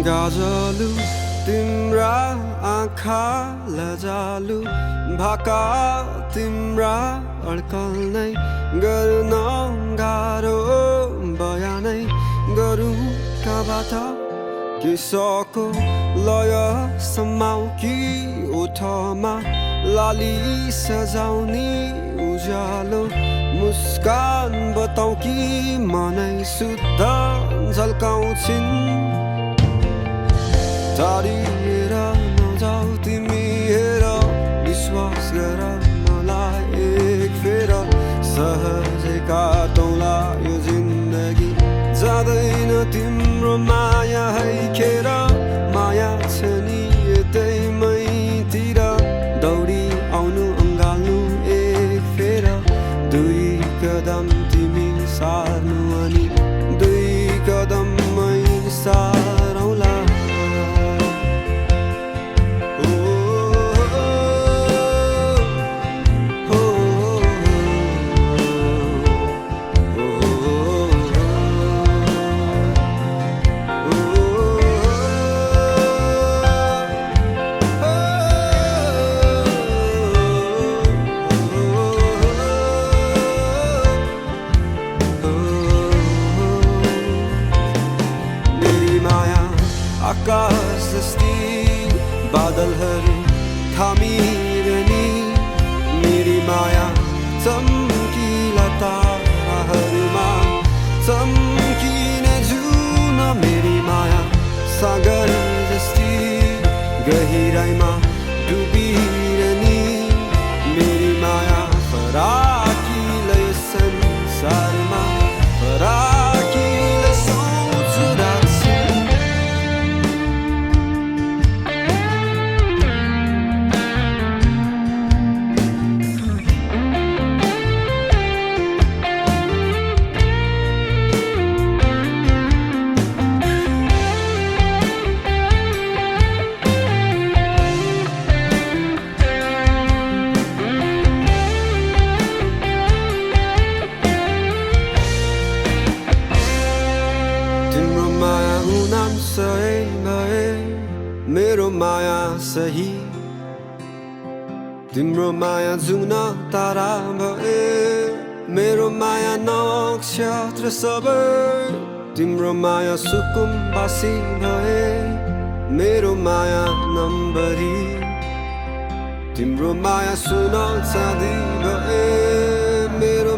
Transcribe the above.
गाजलु तिम्रा आँखा लजालु भाका तिम्रा अड्कल नै गर्न गाह्रो बयानै गरौँ कबाट किसको लय समाउ कि ओठमा लाली सजाउने उज्यालो मुस्कान बताउ कि मनै शुद्ध झल्काउँछिन् टाढिएर नजाऊ तिमी हेर विश्वास गर मलाई एक फेर सहजै काटौँला यो जिन्दगी जाँदैन तिम्रो माया है खेर माया छ नि यतै मैतिर दौडी आउनु अँगाल्नु एक फेर दुई कदम तिमी सार्नु अनि दुई कदम मै सारौँला आकाश जस्ती बादलहरू थामिरहने मेरी माया चम्किला ताराहरूमा चम्किने जुन मेरी माया सागर जस्ती गहिराइमा डुबिरहने मेरी माया फराकिलो यो संसारमा फराकिलो सोच राख्छ मेरो माया सही तिम्रो माया जुन तारा भए मेरो माया नक्षत्र सबै तिम्रो माया सुकुम्बासी भए मेरो माया नम्बरी तिम्रो माया सुन चाँदी भए मेरो